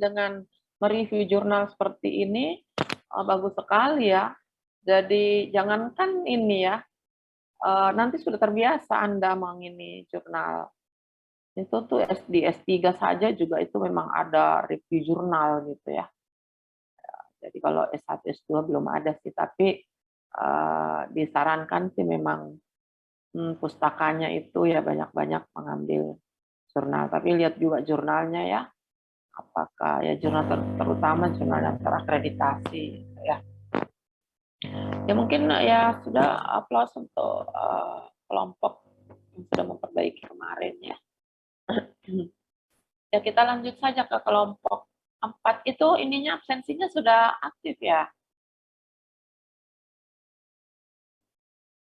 dengan mereview jurnal seperti ini, bagus sekali ya. Jadi jangankan ini ya, nanti sudah terbiasa Anda mengini jurnal. Itu tuh di S3 saja juga itu memang ada review jurnal gitu ya. Jadi kalau S1, S2 belum ada sih, tapi disarankan sih memang pustakanya itu ya banyak-banyak mengambil jurnal. Tapi lihat juga jurnalnya ya, apakah ya jurnal terutama jurnal yang terakreditasi gitu ya. Ya mungkin ya sudah aplaus untuk kelompok yang sudah memperbaiki kemarin ya. Ya kita lanjut saja ke kelompok 4 itu ininya absensinya sudah aktif ya.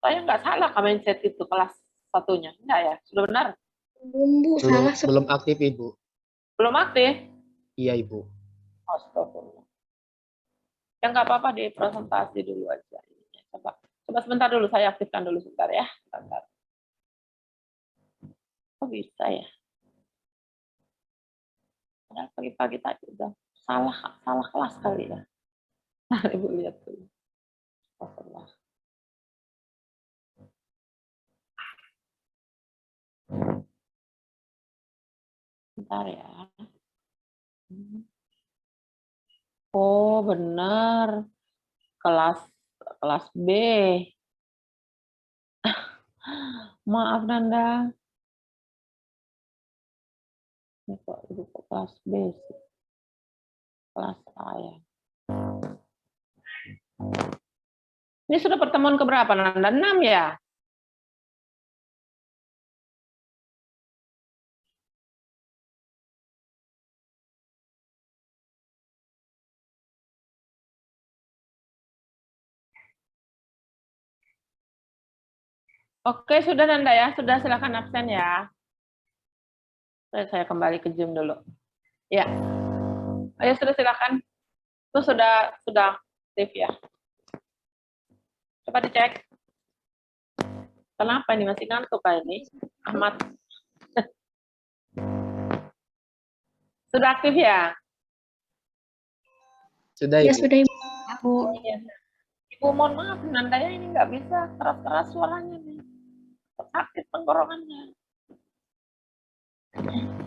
Saya nggak salah mindset itu kelas satunya, enggak ya? Sudah benar? Belum aktif Ibu. Belum aktif? Iya Ibu. Astagfirullah. Ya nggak apa-apa di presentasi dulu aja. Coba sebentar dulu, saya aktifkan dulu sebentar ya. Sebentar. Kok bisa ya? Padahal pagi-pagi tadi udah salah kelas kali ya. Ibu lihat dulu. Astagfirullah. Bentar ya. Oh, benar. Kelas B. Maaf Nanda. Ini kok ibu kelas B sih. Kelas A ya. Ini sudah pertemuan keberapa Nanda? 6 ya? Oke, sudah Nanda ya. Sudah silakan absen ya. Saya kembali ke Zoom dulu. Ya. Ayo sudah silakan. Itu sudah aktif ya. Coba dicek. Kenapa ini masih ngantuk kayak ini? Ahmad. Sudah aktif ya? Sudah Ya Ibu. sudah Ibu. Iya. Ibu mohon maaf, Nanda ya ini nggak bisa keras-keras suaranya nih. Sakit tenggorokannya.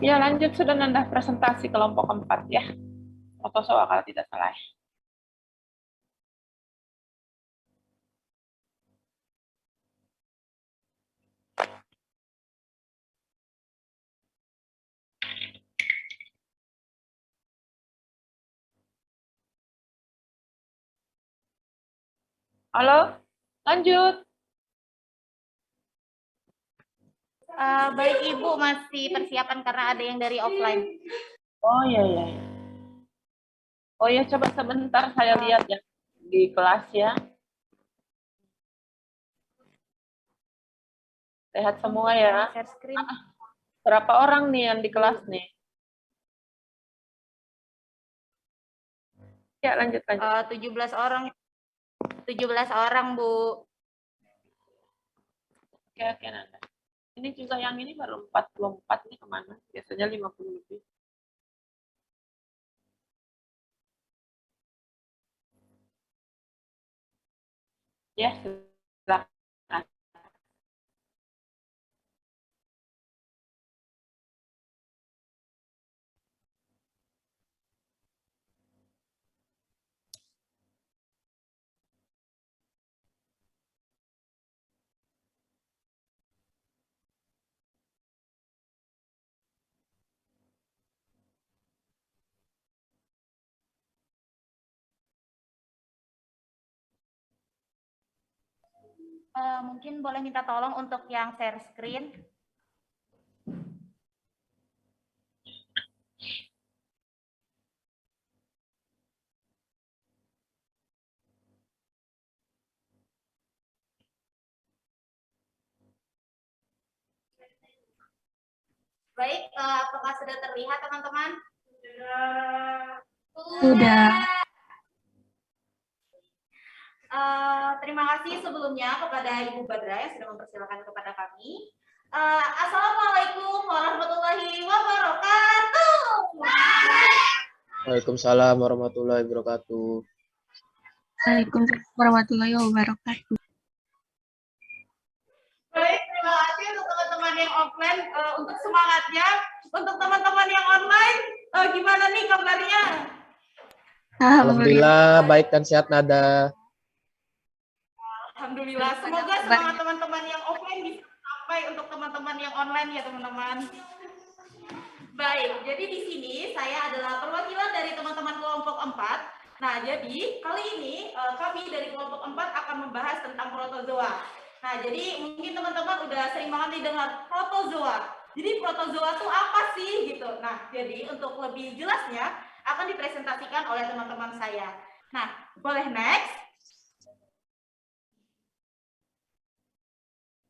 Ya lanjut sudah Nanda presentasi kelompok 4 ya. Fotosoa kalau tidak salah. Halo, lanjut. Baik Ibu, masih persiapan karena ada yang dari offline. Oh iya iya. Oh ya coba sebentar saya lihat ya di kelas ya. Sehat semua ya. Share screen. Berapa orang nih yang di kelas nih? Ya lanjut. 17 orang. 17 orang Bu. Oke Nanda. Ini juga yang ini baru 44 ini kemana? Biasanya 50 lebih. Ya, silakan. Mungkin boleh minta tolong untuk yang share screen. Baik, apakah sudah terlihat teman-teman? Sudah. Terima kasih sebelumnya kepada Ibu Badra yang sudah mempersilakan kepada kami. Assalamualaikum warahmatullahi wabarakatuh. Waalaikumsalam warahmatullahi wabarakatuh. Waalaikumsalam warahmatullahi wabarakatuh. Baik, terima kasih untuk teman-teman yang offline untuk semangatnya. Untuk teman-teman yang online, gimana nih kabarnya? Alhamdulillah baik dan sehat Nada. Alhamdulillah. Semoga semangat teman-teman yang offline bisa sampai untuk teman-teman yang online ya teman-teman. Baik, jadi di sini saya adalah perwakilan dari teman-teman kelompok 4. Nah, jadi kali ini kami dari kelompok 4 akan membahas tentang protozoa. Nah, jadi mungkin teman-teman udah sering banget nih dengar protozoa. Jadi protozoa itu apa sih gitu. Nah, jadi untuk lebih jelasnya akan dipresentasikan oleh teman-teman saya. Nah, boleh next?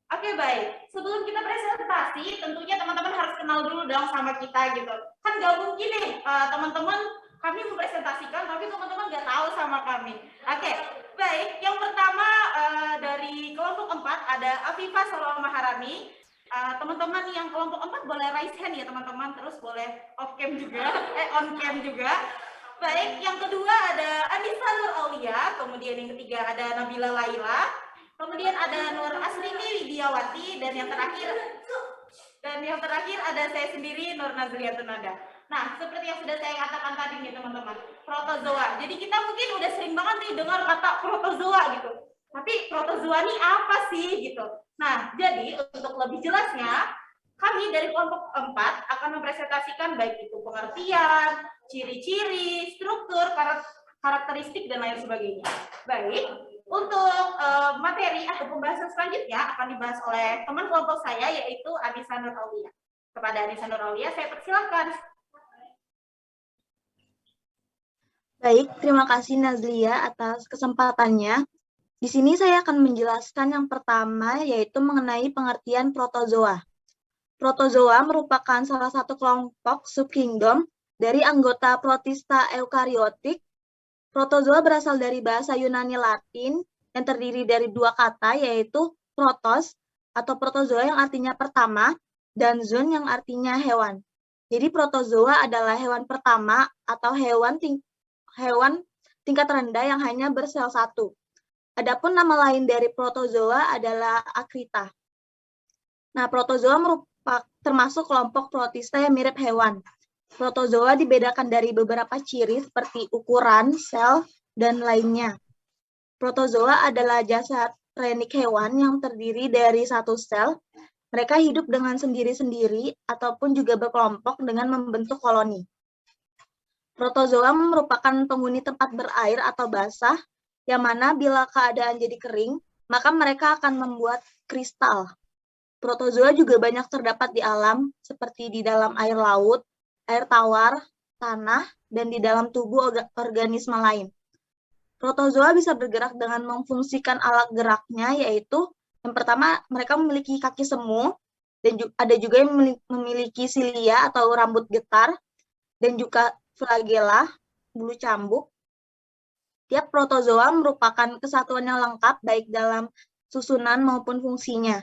Oke, baik. Sebelum kita presentasi, tentunya teman-teman harus kenal dulu dong sama kita gitu. Kan gak mungkin nih teman-teman kami mempresentasikan, tapi teman-teman nggak tahu sama kami. Oke, baik. Yang pertama dari kelompok 4 ada Afifah Salwa Maharani. Teman-teman yang kelompok 4 boleh raise hand ya teman-teman, terus boleh off cam juga, on cam juga. Baik, yang kedua ada Anissa Nur Aulia, kemudian yang ketiga ada Nabila Laila, kemudian ada Nur Aslini Widiawati, dan yang terakhir ada saya sendiri Nur Nazliatun Nada. Nah, seperti yang sudah saya katakan tadi nih teman-teman, protozoa. Jadi kita mungkin udah sering banget nih dengar kata protozoa gitu. Tapi protozoa ini apa sih gitu? Nah, jadi untuk lebih jelasnya, kami dari kelompok 4 akan mempresentasikan baik itu pengertian, ciri-ciri, struktur, karakteristik, dan lain sebagainya. Baik, untuk materi atau pembahasan selanjutnya akan dibahas oleh teman kelompok saya, yaitu Anissa Nur Aulia. Kepada Anissa Nur Aulia, saya persilakan. Baik, terima kasih Nazlia atas kesempatannya. Di sini saya akan menjelaskan yang pertama, yaitu mengenai pengertian protozoa. Protozoa merupakan salah satu kelompok subkingdom dari anggota Protista eukariotik. Protozoa berasal dari bahasa Yunani Latin yang terdiri dari dua kata, yaitu protos atau protozoa yang artinya pertama dan zoon yang artinya hewan. Jadi protozoa adalah hewan pertama atau hewan tingkat rendah yang hanya bersel satu. Adapun nama lain dari protozoa adalah akrita. Nah, protozoa termasuk kelompok protista yang mirip hewan. Protozoa dibedakan dari beberapa ciri seperti ukuran, sel, dan lainnya. Protozoa adalah jasad renik hewan yang terdiri dari satu sel. Mereka hidup dengan sendiri-sendiri ataupun juga berkelompok dengan membentuk koloni. Protozoa merupakan penghuni tempat berair atau basah, yang mana bila keadaan jadi kering, maka mereka akan membuat kristal. Protozoa juga banyak terdapat di alam, seperti di dalam air laut, air tawar, tanah, dan di dalam tubuh organisme lain. Protozoa bisa bergerak dengan memfungsikan alat geraknya, yaitu yang pertama mereka memiliki kaki semu, dan ada juga yang memiliki silia atau rambut getar, dan juga flagela, bulu cambuk. Tiap protozoa merupakan kesatuan yang lengkap baik dalam susunan maupun fungsinya.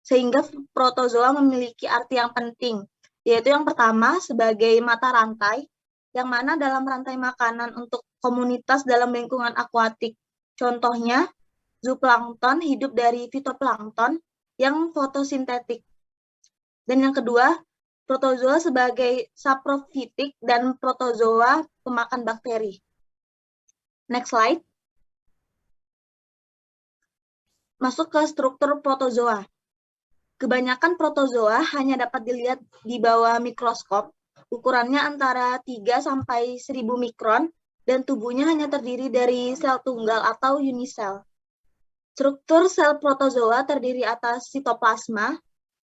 Sehingga protozoa memiliki arti yang penting, yaitu yang pertama sebagai mata rantai, yang mana dalam rantai makanan untuk komunitas dalam lingkungan akuatik. Contohnya, zooplankton hidup dari fitoplankton yang fotosintetik. Dan yang kedua, protozoa sebagai saprofitik dan protozoa pemakan bakteri. Next slide. Masuk ke struktur protozoa. Kebanyakan protozoa hanya dapat dilihat di bawah mikroskop, ukurannya antara 3 sampai 1000 mikron, dan tubuhnya hanya terdiri dari sel tunggal atau unisel. Struktur sel protozoa terdiri atas sitoplasma.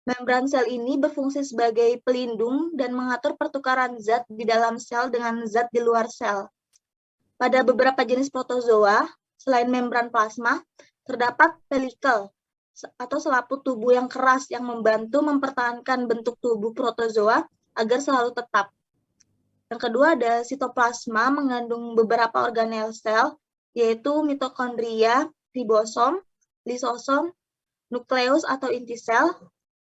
Membran sel ini berfungsi sebagai pelindung dan mengatur pertukaran zat di dalam sel dengan zat di luar sel. Pada beberapa jenis protozoa, selain membran plasma, terdapat pelikel atau selaput tubuh yang keras yang membantu mempertahankan bentuk tubuh protozoa agar selalu tetap. Yang kedua ada sitoplasma mengandung beberapa organel sel, yaitu mitokondria, ribosom, lisosom, nukleus atau inti sel,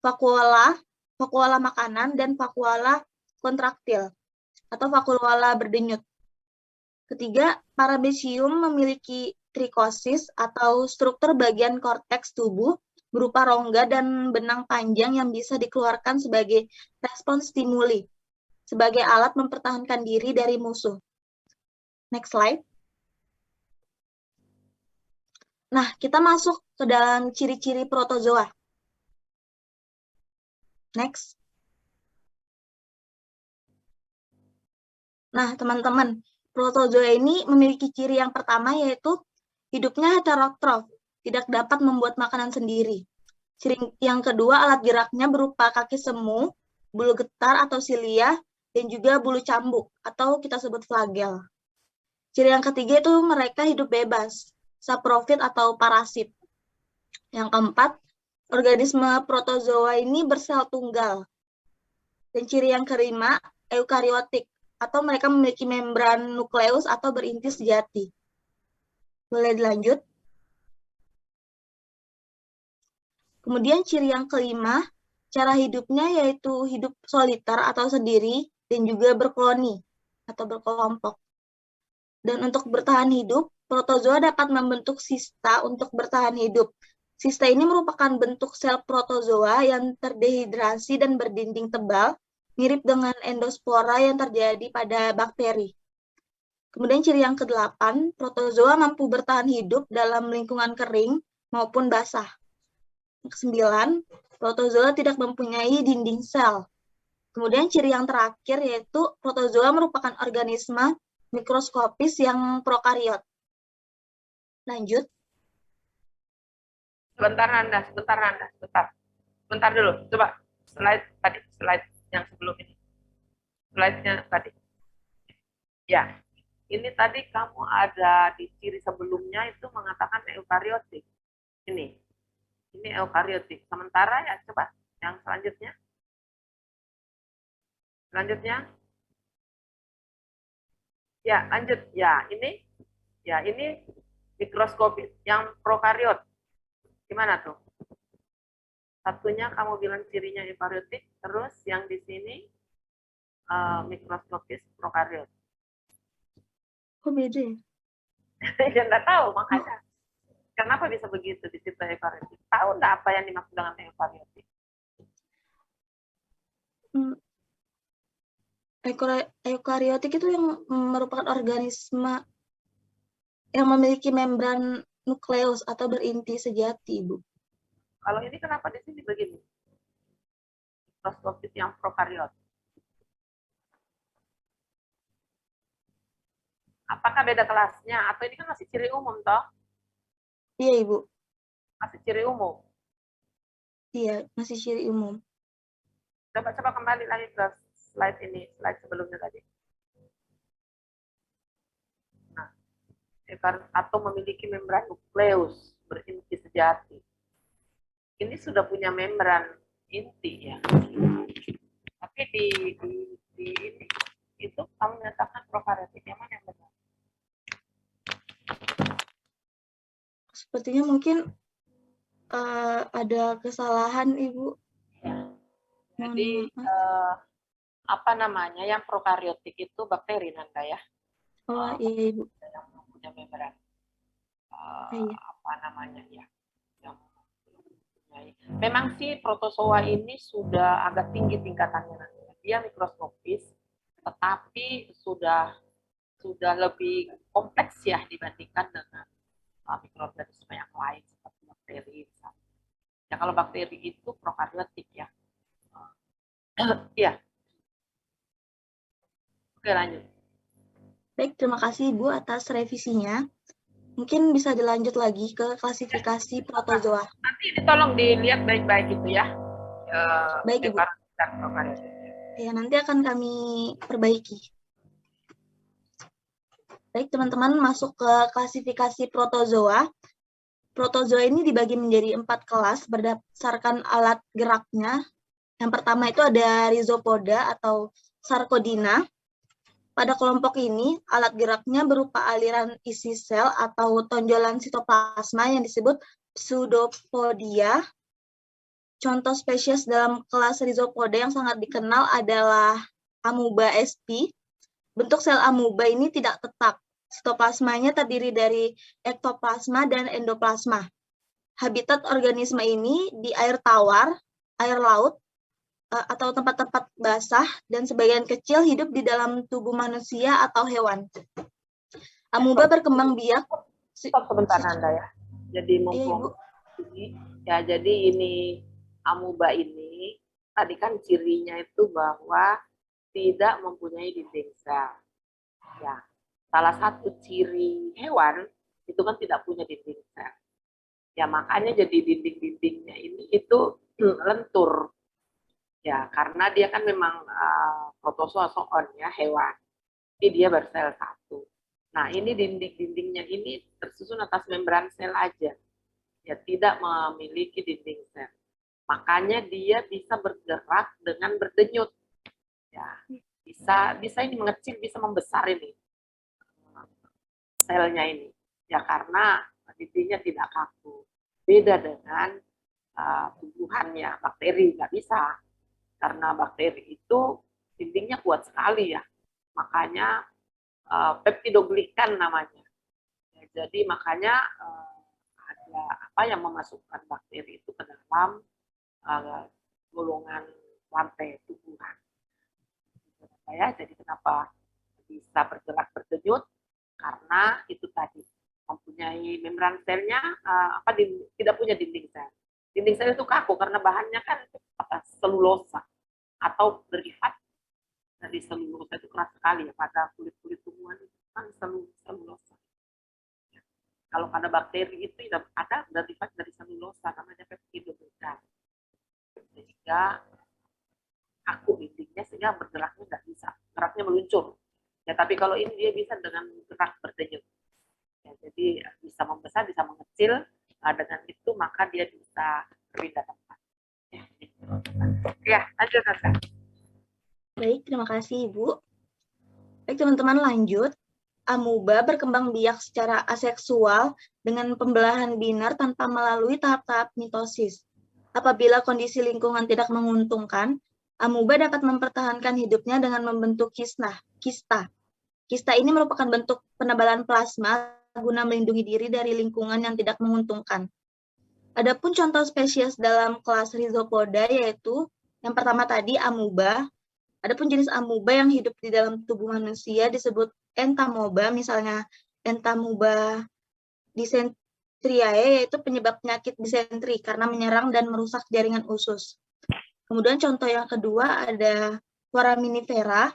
vakuola makanan, dan vakuola kontraktil. atau vakuola berdenyut. Ketiga, paramecium memiliki trikosis atau struktur bagian korteks tubuh berupa rongga dan benang panjang yang bisa dikeluarkan sebagai respons stimuli, sebagai alat mempertahankan diri dari musuh. Next slide. Nah, kita masuk ke dalam ciri-ciri protozoa. Next. Nah, teman-teman, protozoa ini memiliki ciri yang pertama yaitu hidupnya heterotrof, tidak dapat membuat makanan sendiri. Ciri yang kedua, alat geraknya berupa kaki semu, bulu getar atau silia, dan juga bulu cambuk atau kita sebut flagel. Ciri yang ketiga itu mereka hidup bebas, saprofit atau parasit. Yang keempat, organisme protozoa ini bersel tunggal. Dan ciri yang kelima, eukariotik, atau mereka memiliki membran nukleus atau berinti sejati. Boleh dilanjut? Kemudian ciri yang kelima, cara hidupnya yaitu hidup soliter atau sendiri, dan juga berkoloni atau berkelompok. Dan untuk bertahan hidup, protozoa dapat membentuk sista untuk bertahan hidup. Sista ini merupakan bentuk sel protozoa yang terdehidrasi dan berdinding tebal, mirip dengan endospora yang terjadi pada bakteri. Kemudian ciri yang ke-8, protozoa mampu bertahan hidup dalam lingkungan kering maupun basah. Yang ke-9, protozoa tidak mempunyai dinding sel. Kemudian ciri yang terakhir yaitu protozoa merupakan organisme mikroskopis yang prokariot. Lanjut. Sebentar dulu, coba slide yang sebelum ini. Slide-nya tadi. Ya, ini tadi kamu ada di ciri sebelumnya itu mengatakan eukariotik. Ini eukariotik. Sementara ya coba yang selanjutnya. Ya, lanjut. Ya, ini mikroskopis yang prokariot. Gimana tuh? Satunya kamu bilang cirinya eukariotik, terus yang di sini mikroskopis prokariot. Kok beda ya? Ya nggak tahu, makanya. Kenapa bisa begitu di situ eukariotik? Tahu nggak apa yang dimaksud dengan eukariotik? Eukariotik itu yang merupakan organisme yang memiliki membran nukleus atau berinti sejati, Ibu. Kalau ini kenapa di sini begini? Mikroskopis yang prokariot. Apakah beda kelasnya? Atau ini kan masih ciri umum, toh? Iya, Ibu. Masih ciri umum. Iya, masih ciri umum. Coba kembali lagi ke slide ini, slide sebelumnya tadi. Nah, atau memiliki membran nukleus berinti sejati. Ini sudah punya membran inti ya. Tapi di ini itu kamu menyatakan prokaryotik, yang mana yang benar? Sepertinya mungkin ada kesalahan, Ibu. Ya. Jadi apa namanya yang prokaryotik itu bakteri Nanda ya? Oh iya, Ibu. Yang punya membran. Iya. Apa namanya ya? Yang memang sih protozoa ini sudah agak tinggi tingkatannya nanti. Dia mikroskopis, tetapi sudah lebih kompleks ya dibandingkan dengan mikroorganisme yang lain seperti bakteri. Ya kalau bakteri itu prokaryotik ya. Iya. Oke, lanjut. Baik, terima kasih Ibu atas revisinya. Mungkin bisa dilanjut lagi ke klasifikasi protozoa. Nanti tolong dilihat baik-baik gitu ya. Baik, Ibu. Ya, nanti akan kami perbaiki. Baik, teman-teman, masuk ke klasifikasi protozoa. Protozoa ini dibagi menjadi 4 kelas berdasarkan alat geraknya. Yang pertama itu ada rhizopoda atau sarkodina. Pada kelompok ini, alat geraknya berupa aliran isi sel atau tonjolan sitoplasma yang disebut pseudopodia. Contoh spesies dalam kelas rhizopoda yang sangat dikenal adalah Amoeba sp. Bentuk sel amuba ini tidak tetap. Sitoplasmanya terdiri dari ektoplasma dan endoplasma. Habitat organisme ini di air tawar, air laut, atau tempat-tempat basah, dan sebagian kecil hidup di dalam tubuh manusia atau hewan. Amuba berkembang biak. Stop sebentar Nanda ya. Jadi Iya, mumpung Ibu. ini, ya jadi ini amuba ini tadi kan cirinya itu bahwa tidak mempunyai dinding sel. Ya, salah satu ciri hewan itu kan tidak punya dinding sel. Ya makanya jadi dinding-dindingnya ini itu lentur. Ya karena dia kan memang protozoa ya hewan. Jadi dia bersel satu. Nah ini dinding-dindingnya ini tersusun atas membran sel aja. Ya tidak memiliki dinding sel. Makanya dia bisa bergerak dengan berdenyut. Ya, bisa ini mengecil, bisa membesar ini selnya ini. Ya karena dindingnya tidak kaku. Beda dengan tumbuhannya, bakteri nggak bisa. Karena bakteri itu dindingnya kuat sekali ya. Makanya peptidoglikan namanya. Ya, jadi makanya ada apa yang memasukkan bakteri itu ke dalam golongan lantai tumbuhan. Ya, jadi kenapa bisa bergerak berdenyut? Karena itu tadi mempunyai membran selnya tidak punya dinding sel. Dinding sel itu kaku karena bahannya kan selulosa atau derivat dari selulosa itu keras sekali ya pada kulit-kulit tumbuhan itu kan selulosa. Ya. Kalau pada bakteri itu ada derivat dari selulosa namanya peptidoglikan. Sehingga kaku dindingnya sehingga bergeraknya nggak bisa, geraknya meluncur. Ya tapi kalau ini dia bisa dengan gerak berdenyut. Ya, jadi bisa membesar, bisa mengecil. Dengan itu maka dia bisa berpindah tempat. Ya, lanjut Nanda. Baik, terima kasih Ibu. Baik teman-teman, lanjut. Amuba berkembang biak secara aseksual dengan pembelahan binar tanpa melalui tahap-tahap mitosis. Apabila kondisi lingkungan tidak menguntungkan, amuba dapat mempertahankan hidupnya dengan membentuk kista. Kista ini merupakan bentuk penebalan plasma guna melindungi diri dari lingkungan yang tidak menguntungkan. Adapun contoh spesies dalam kelas Rhizopoda yaitu yang pertama tadi amuba. Adapun jenis amuba yang hidup di dalam tubuh manusia disebut entamoeba, misalnya entamoeba dysenteriae, yaitu penyebab penyakit disentri karena menyerang dan merusak jaringan usus. Kemudian contoh yang kedua ada foraminifera.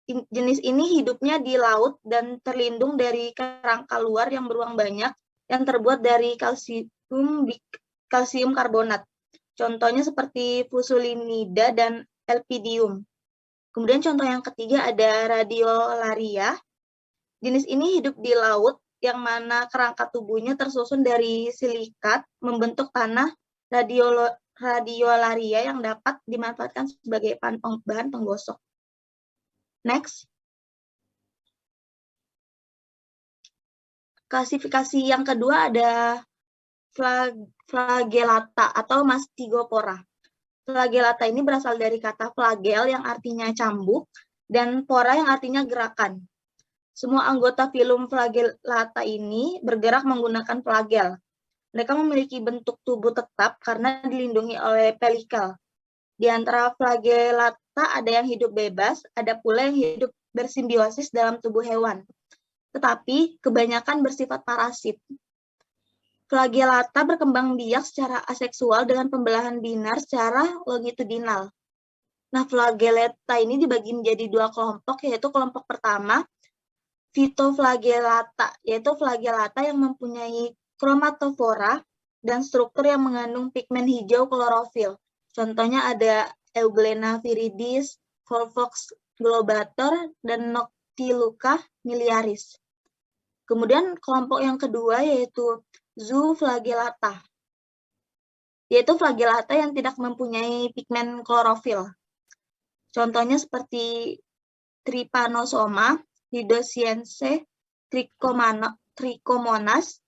Jenis ini hidupnya di laut dan terlindung dari kerangka luar yang beruang banyak yang terbuat dari kalsium karbonat. Contohnya seperti Fusulinida dan Elpidium. Kemudian contoh yang ketiga ada Radiolaria. Jenis ini hidup di laut yang mana kerangka tubuhnya tersusun dari silikat membentuk tanah radiolaria yang dapat dimanfaatkan sebagai bahan penggosok. Next. Klasifikasi yang kedua ada flagellata atau Mastigopora. Flagellata ini berasal dari kata flagel yang artinya cambuk dan pora yang artinya gerakan. Semua anggota filum flagellata ini bergerak menggunakan flagel. Mereka memiliki bentuk tubuh tetap karena dilindungi oleh pelikel. Di antara flagellata ada yang hidup bebas, ada pula yang hidup bersimbiosis dalam tubuh hewan. Tetapi kebanyakan bersifat parasit. Flagellata berkembang biak secara aseksual dengan pembelahan binar secara longitudinal. Nah, flagellata ini dibagi menjadi dua kelompok, yaitu kelompok pertama, Phytoflagellata, yaitu flagellata yang mempunyai kromatofora dan struktur yang mengandung pigmen hijau klorofil. Contohnya ada Euglena viridis, Volvox globator, dan Noctiluca miliaris. Kemudian kelompok yang kedua yaitu Zooflagellata, yaitu flagellata yang tidak mempunyai pigmen klorofil. Contohnya seperti Trypanosoma, Hydosiense, Trichomonas,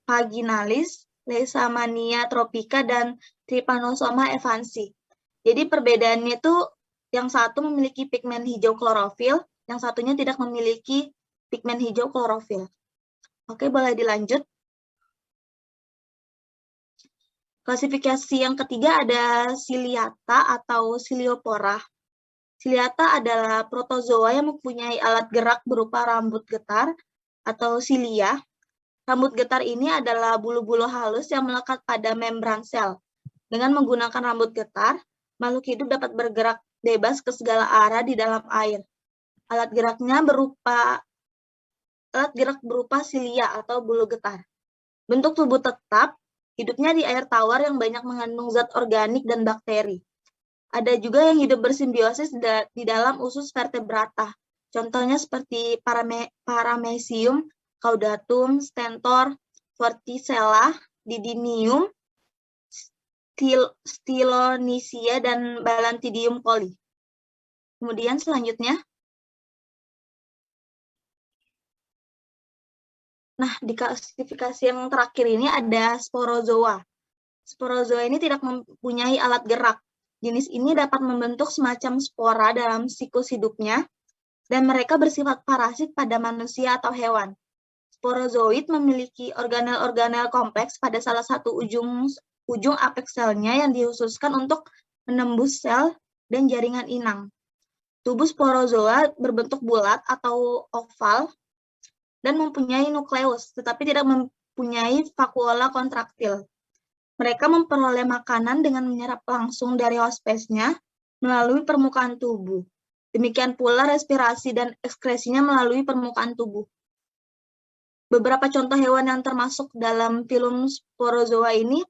Vaginalis, Leishmania tropica, dan Trypanosoma evansi. Jadi perbedaannya itu Yang satu memiliki pigmen hijau klorofil, yang satunya tidak memiliki pigmen hijau klorofil. Oke, boleh dilanjut. Klasifikasi yang ketiga ada Ciliata atau Ciliopora. Ciliata adalah protozoa yang mempunyai alat gerak berupa rambut getar atau cilia. Rambut getar ini adalah bulu-bulu halus yang melekat pada membran sel. Dengan menggunakan rambut getar, makhluk hidup dapat bergerak bebas ke segala arah di dalam air. Alat gerak berupa silia atau bulu getar. Bentuk tubuh tetap, hidupnya di air tawar yang banyak mengandung zat organik dan bakteri. Ada juga yang hidup bersimbiosis di dalam usus vertebrata. Contohnya seperti Paramecium, Caudatum, Stentor, Vorticella, Didinium, Stylonychia, dan Balantidium coli. Kemudian selanjutnya, nah di klasifikasi yang terakhir ini ada Sporozoa. Sporozoa ini tidak mempunyai alat gerak. Jenis ini dapat membentuk semacam spora dalam siklus hidupnya, dan mereka bersifat parasit pada manusia atau hewan. Sporozoid memiliki organel-organel kompleks pada salah satu ujung apeks selnya yang dikhususkan untuk menembus sel dan jaringan inang. Tubuh sporozoa berbentuk bulat atau oval dan mempunyai nukleus, tetapi tidak mempunyai vakuola kontraktil. Mereka memperoleh makanan dengan menyerap langsung dari host phase-nya melalui permukaan tubuh. Demikian pula respirasi dan ekskresinya melalui permukaan tubuh. Beberapa contoh hewan yang termasuk dalam filum sporozoa ini,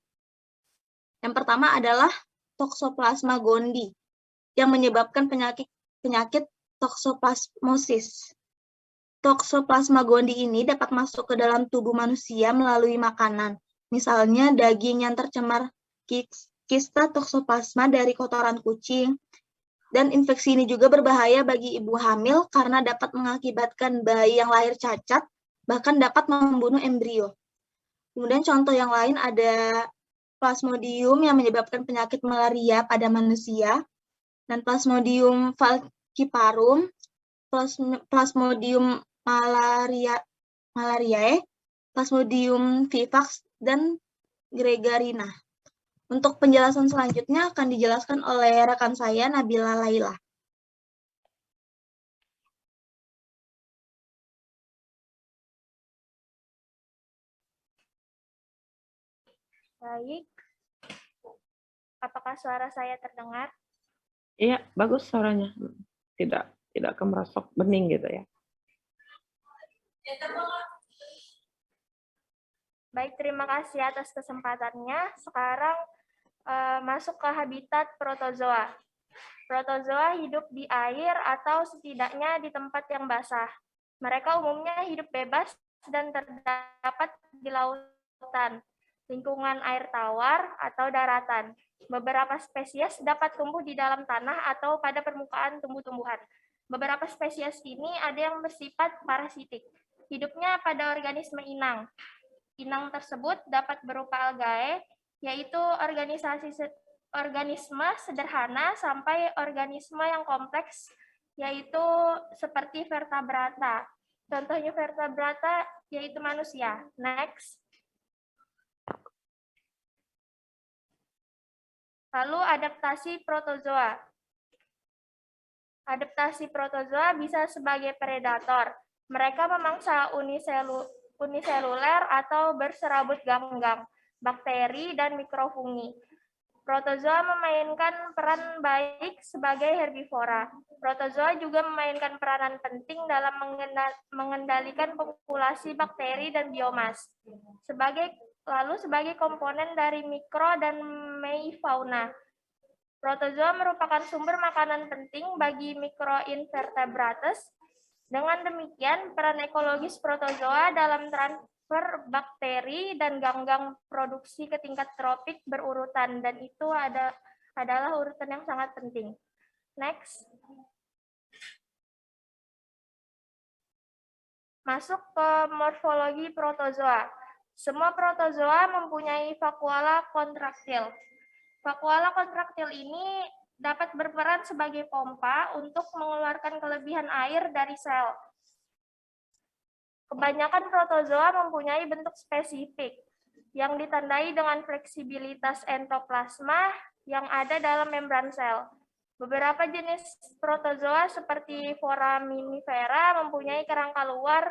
yang pertama adalah Toxoplasma gondii, yang menyebabkan penyakit toxoplasmosis. Toxoplasma gondii ini dapat masuk ke dalam tubuh manusia melalui makanan, misalnya daging yang tercemar kista toxoplasma dari kotoran kucing, dan infeksi ini juga berbahaya bagi ibu hamil karena dapat mengakibatkan bayi yang lahir cacat, bahkan dapat membunuh embrio. Kemudian contoh yang lain ada Plasmodium yang menyebabkan penyakit malaria pada manusia, dan Plasmodium falciparum, Plasmodium malariae, Plasmodium vivax, dan Gregarina. Untuk penjelasan selanjutnya akan dijelaskan oleh rekan saya, Nabila Laila. Baik. Apakah suara saya terdengar? Iya, bagus suaranya. Tidak kemerosok bening gitu ya. Baik, terima kasih atas kesempatannya. Sekarang masuk ke habitat protozoa. Protozoa hidup di air atau setidaknya di tempat yang basah. Mereka umumnya hidup bebas dan terdapat di lautan, lingkungan air tawar, atau daratan. Beberapa spesies dapat tumbuh di dalam tanah atau pada permukaan tumbuh-tumbuhan. Beberapa spesies ini ada yang bersifat parasitik. Hidupnya pada organisme inang. Inang tersebut dapat berupa algae, yaitu organisme sederhana sampai organisme yang kompleks, yaitu seperti vertebrata. Contohnya vertebrata yaitu manusia. Next. Lalu adaptasi protozoa. Adaptasi protozoa bisa sebagai predator. Mereka memangsa uniseluler atau berserabut ganggang, bakteri, dan mikrofungi. Protozoa memainkan peran baik sebagai herbivora. Protozoa juga memainkan peranan penting dalam mengendalikan populasi bakteri dan biomas. Lalu sebagai komponen dari mikro dan meifauna. Protozoa merupakan sumber makanan penting bagi mikroinvertebrates. Dengan demikian, peran ekologis protozoa dalam transfer bakteri dan ganggang produksi ke tingkat tropik berurutan, dan itu adalah urutan yang sangat penting. Next. Masuk ke morfologi protozoa. Semua protozoa mempunyai vakuola kontraktil. Vakuola kontraktil ini dapat berperan sebagai pompa untuk mengeluarkan kelebihan air dari sel. Kebanyakan protozoa mempunyai bentuk spesifik yang ditandai dengan fleksibilitas endoplasma yang ada dalam membran sel. Beberapa jenis protozoa seperti Foraminifera mempunyai kerangka luar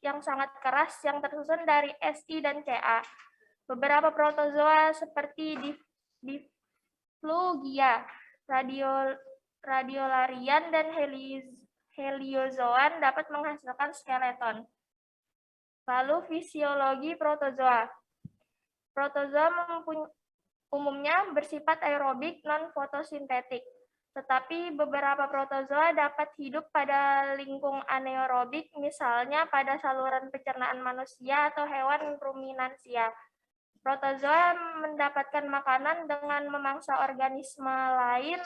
yang sangat keras yang tersusun dari Si dan Ca. Beberapa protozoa seperti Diflugia, Radiolarian, dan Heliozoan dapat menghasilkan skeleton. Lalu fisiologi protozoa. Protozoa umumnya bersifat aerobik non-fotosintetik, tetapi beberapa protozoa dapat hidup pada lingkung anaerobik, misalnya pada saluran pencernaan manusia atau hewan ruminansia. Protozoa mendapatkan makanan dengan memangsa organisme lain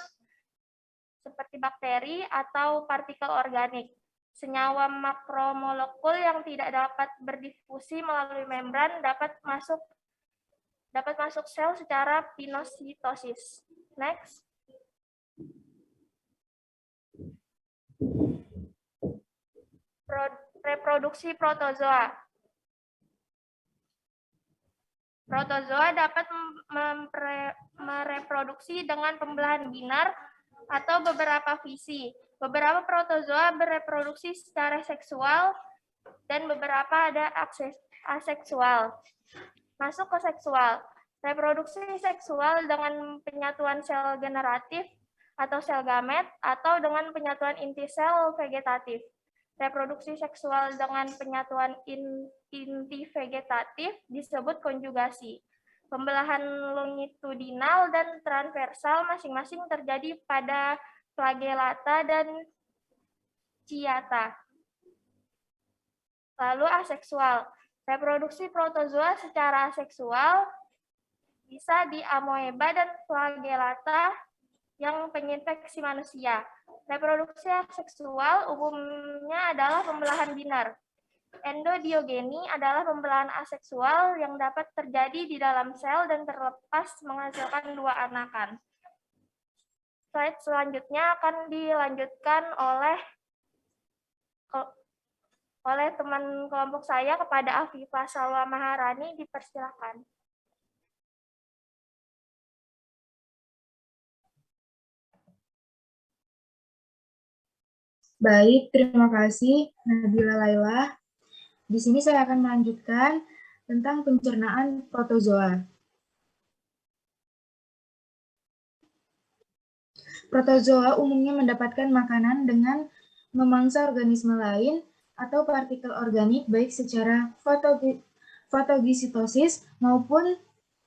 seperti bakteri atau partikel organik. Senyawa makromolekul yang tidak dapat berdifusi melalui membran dapat masuk sel secara pinositosis. Next. Reproduksi protozoa. Protozoa dapat mereproduksi dengan pembelahan binar atau beberapa fisi. Beberapa protozoa bereproduksi secara seksual dan beberapa ada aseksual. Masuk ke seksual. Reproduksi seksual dengan penyatuan sel generatif atau sel gamet atau dengan penyatuan inti sel vegetatif. Reproduksi seksual dengan penyatuan inti vegetatif disebut konjugasi. Pembelahan longitudinal dan transversal masing-masing terjadi pada flagellata dan ciata. Lalu aseksual. Reproduksi protozoa secara aseksual bisa di amoeba dan flagellata yang penginfeksi manusia. Reproduksi aseksual umumnya adalah pembelahan binar. Endodiogeni adalah pembelahan aseksual yang dapat terjadi di dalam sel dan terlepas menghasilkan dua anakan. Slide selanjutnya akan dilanjutkan oleh teman kelompok saya kepada Afifah Salwa Maharani, dipersilakan. Baik, terima kasih Nabila Laila. Di sini saya akan melanjutkan tentang pencernaan protozoa. Protozoa umumnya mendapatkan makanan dengan memangsa organisme lain atau partikel organik baik secara fotositosis maupun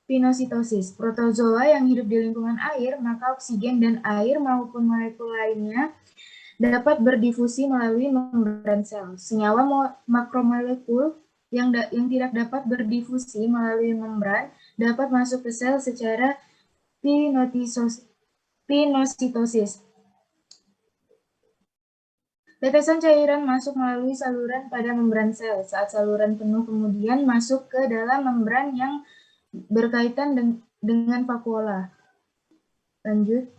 pinositosis. Protozoa yang hidup di lingkungan air, maka oksigen dan air maupun molekul lainnya dapat berdifusi melalui membran sel. Senyawa makromolekul yang tidak dapat berdifusi melalui membran dapat masuk ke sel secara pinositosis. Tetesan cairan masuk melalui saluran pada membran sel. Saat saluran penuh kemudian masuk ke dalam membran yang berkaitan dengan vakuola. Lanjut.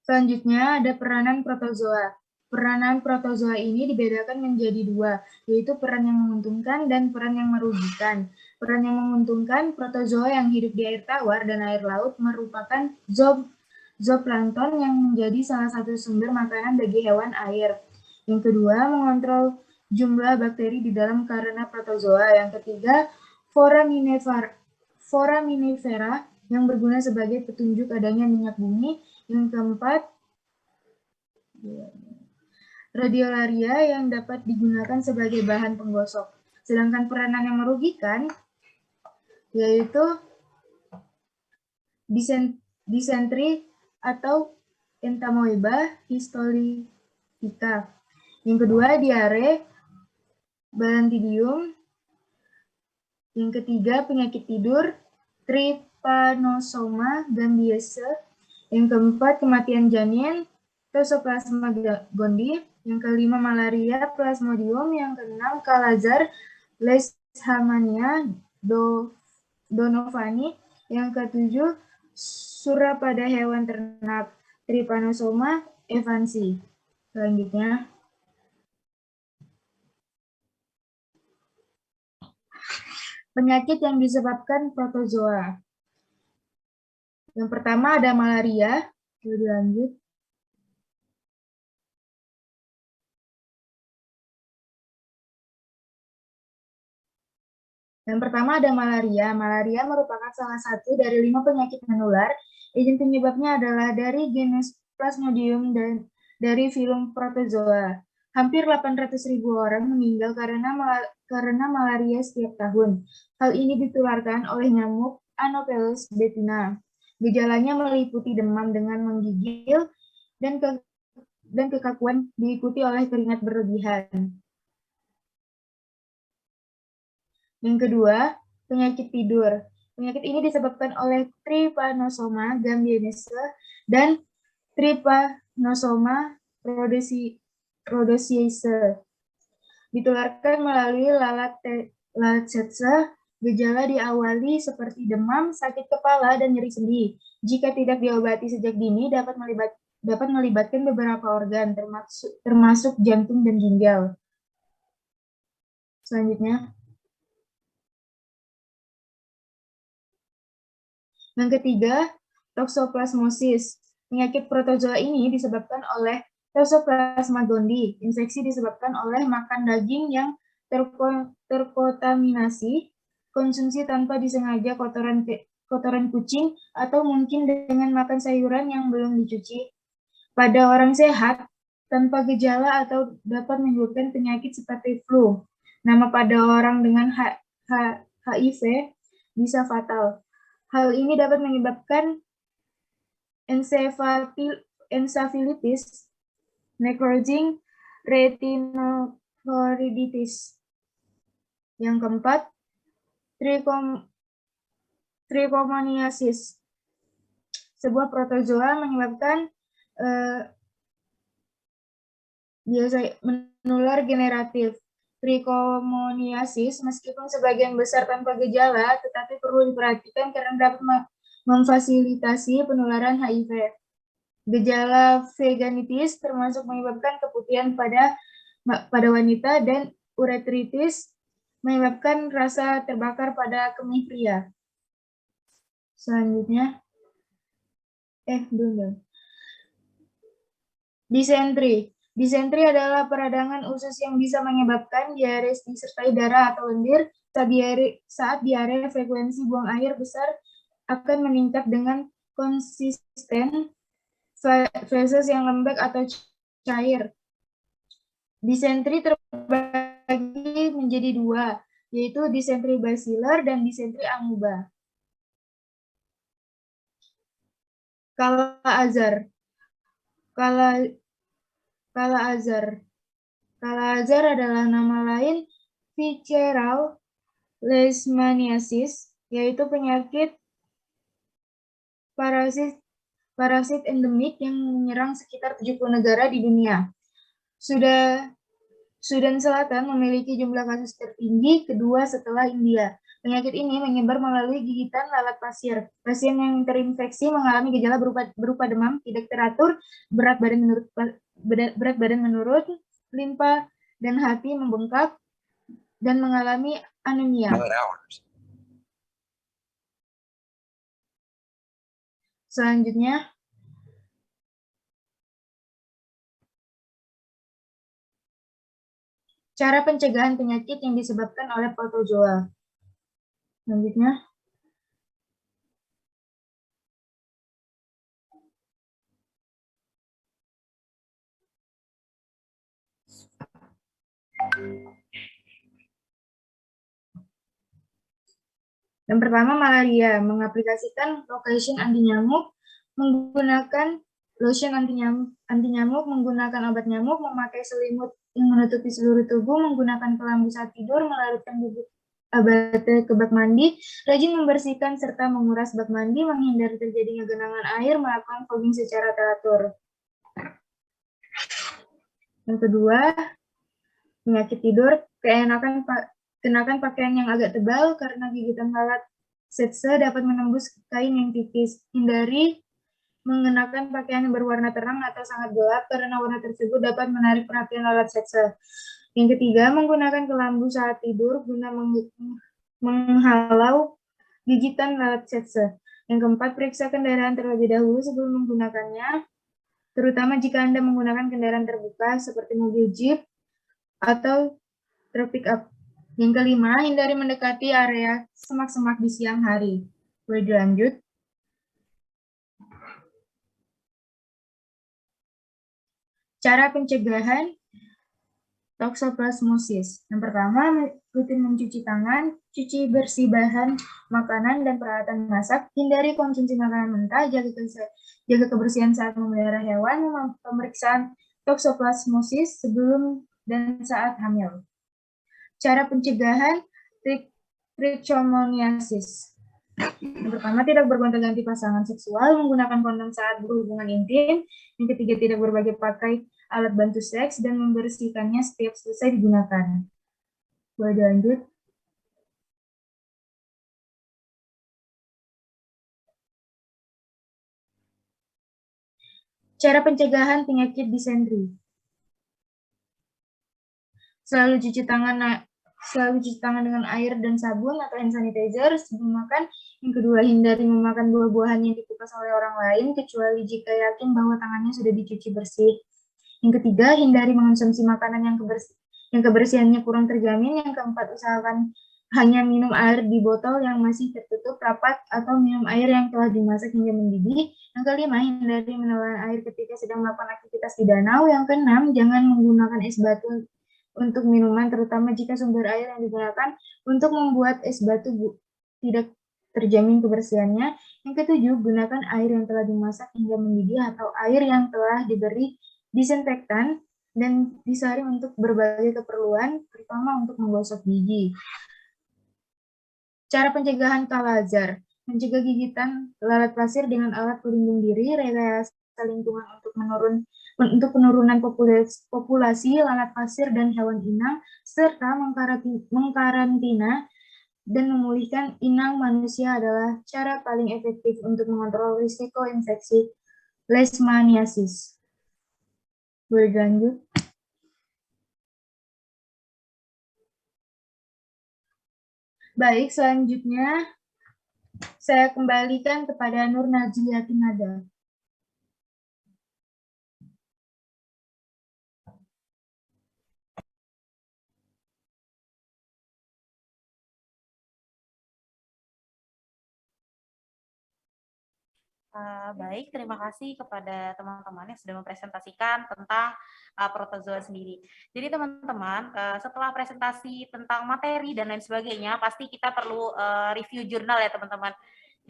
Selanjutnya ada peranan protozoa. Peranan protozoa ini dibedakan menjadi dua, yaitu peran yang menguntungkan dan peran yang merugikan. Peran yang menguntungkan, protozoa yang hidup di air tawar dan air laut merupakan zooplankton yang menjadi salah satu sumber makanan bagi hewan air. Yang kedua, mengontrol jumlah bakteri di dalam karena protozoa. Yang ketiga, foraminifera yang berguna sebagai petunjuk adanya minyak bumi. Yang keempat, radiolaria yang dapat digunakan sebagai bahan penggosok. Sedangkan peranan yang merugikan yaitu disentri atau entamoeba histolytica. Yang kedua, diare, balantidium. Yang ketiga, penyakit tidur, trypanosoma gambiaceae. Yang keempat, kematian janin, Toxoplasma gondii. Yang kelima, malaria, Plasmodium. Yang keenam, Kala-Azar, Leishmania, donovani. Yang ketujuh, sura pada hewan ternak, Trypanosoma evansi. Selanjutnya, penyakit yang disebabkan protozoa. Yang pertama ada malaria. Lebih lanjut. Yang pertama ada malaria. Malaria merupakan salah satu dari 5 penyakit menular. Agent penyebabnya adalah dari genus Plasmodium dan dari filum protozoa. Hampir 800.000 orang meninggal karena malaria setiap tahun. Hal ini ditularkan oleh nyamuk Anopheles betina. Gejalanya meliputi demam dengan menggigil dan kekakuan diikuti oleh keringat berlebihan. Yang kedua, penyakit tidur. Penyakit ini disebabkan oleh Trypanosoma gambiense dan Trypanosoma rhodesiaceae. Ditularkan melalui lalat tsetse. Gejala diawali seperti demam, sakit kepala, dan nyeri sendi. Jika tidak diobati sejak dini, dapat melibatkan beberapa organ, termasuk jantung dan ginjal. Selanjutnya, yang ketiga, toxoplasmosis. Penyakit protozoa ini disebabkan oleh Toxoplasma gondii. Infeksi disebabkan oleh makan daging yang terkontaminasi, konsumsi tanpa disengaja kotoran kucing, atau mungkin dengan makan sayuran yang belum dicuci. Pada orang sehat, tanpa gejala atau dapat menimbulkan penyakit seperti flu. Nama pada orang dengan HIV bisa fatal. Hal ini dapat menyebabkan encephalitis, necrozing retinochoroiditis. Yang keempat, trichomoniasis. Sebuah protozoa menyebabkan biasa menular generatif. Trichomoniasis meskipun sebagian besar tanpa gejala, tetapi perlu diperhatikan karena dapat memfasilitasi penularan HIV. Gejala vaginitis termasuk menyebabkan keputihan pada wanita dan uretritis menyebabkan rasa terbakar pada kemih pria. Selanjutnya, belum. Disentri. Disentri adalah peradangan usus yang bisa menyebabkan diare disertai darah atau lendir. Saat diare, frekuensi buang air besar akan meningkat dengan konsisten feses yang lembek atau cair. Disentri terbagi menjadi 2, yaitu disentri basilar dan disentri amuba. Kala-azar. Kala-azar adalah nama lain visceral leishmaniasis, yaitu penyakit parasit endemik yang menyerang sekitar 70 negara di dunia. Sudan Selatan memiliki jumlah kasus tertinggi, kedua setelah India. Penyakit ini menyebar melalui gigitan lalat pasir. Pasien yang terinfeksi mengalami gejala berupa demam tidak teratur, berat badan menurun, limpa dan hati membengkak, dan mengalami anemia. Selanjutnya, cara pencegahan penyakit yang disebabkan oleh protozoa. Selanjutnya, yang pertama malaria, mengaplikasikan lotion anti nyamuk, menggunakan lotion anti nyamuk, menggunakan obat nyamuk, memakai selimut yang menutupi seluruh tubuh, menggunakan pelambu saat tidur, melarutkan bubuk abate ke bak mandi, rajin membersihkan serta menguras bak mandi, menghindari terjadinya genangan air, melakukan fogging secara teratur. Yang kedua, penyakit tidur, kenakan pakaian yang agak tebal karena gigitan lalat setse dapat menembus kain yang tipis. Hindari mengenakan pakaian yang berwarna terang atau sangat gelap karena warna tersebut dapat menarik perhatian lalat setse. Yang ketiga, menggunakan kelambu saat tidur guna menghalau gigitan lalat setse. Yang keempat, periksa kendaraan terlebih dahulu sebelum menggunakannya, terutama jika Anda menggunakan kendaraan terbuka seperti mobil jeep atau truk pick-up. Yang kelima, hindari mendekati area semak-semak di siang hari. Boleh dilanjut? Cara pencegahan toksoplasmosis. Yang pertama, rutin mencuci tangan, cuci bersih bahan makanan dan peralatan masak, hindari konsumsi makanan mentah, jaga kebersihan saat memelihara hewan, pemeriksaan toksoplasmosis sebelum dan saat hamil. Cara pencegahan trichomoniasis. Yang pertama, tidak bergonta-ganti pasangan seksual, menggunakan kondom saat berhubungan intim. Yang ketiga, tidak berbagi pakai alat bantu seks dan membersihkannya setiap selesai digunakan. Boleh dilanjut? Cara pencegahan penyakit disentri. Selalu cuci tangan dengan air dan sabun atau hand sanitizer sebelum makan. Yang kedua, hindari memakan buah-buahan yang dikupas oleh orang lain, kecuali jika yakin bahwa tangannya sudah dicuci bersih. Yang ketiga, hindari mengonsumsi makanan yang kebersihannya kurang terjamin. Yang keempat, usahakan hanya minum air di botol yang masih tertutup rapat atau minum air yang telah dimasak hingga mendidih. Yang kelima, hindari menelan air ketika sedang melakukan aktivitas di danau. Yang keenam, jangan menggunakan es batu untuk minuman, terutama jika sumber air yang digunakan untuk membuat es batu tidak terjamin kebersihannya. Yang ketujuh, gunakan air yang telah dimasak hingga mendidih atau air yang telah diberi disinfektan dan disaring untuk berbagai keperluan, terutama untuk menggosok gigi. Cara pencegahan Kala-Azar. Mencegah gigitan lalat pasir dengan alat pelindung diri, rekayasa lingkungan untuk penurunan populasi lalat pasir dan hewan inang, serta mengkarantina dan memulihkan inang manusia adalah cara paling efektif untuk mengontrol risiko infeksi leishmaniasis. Boleh lanjut? Baik, selanjutnya saya kembalikan kepada Nur Najliah Nada. Baik, terima kasih kepada teman-teman yang sudah mempresentasikan tentang protozoa sendiri. Jadi teman-teman, setelah presentasi tentang materi dan lain sebagainya, pasti kita perlu review jurnal ya teman-teman.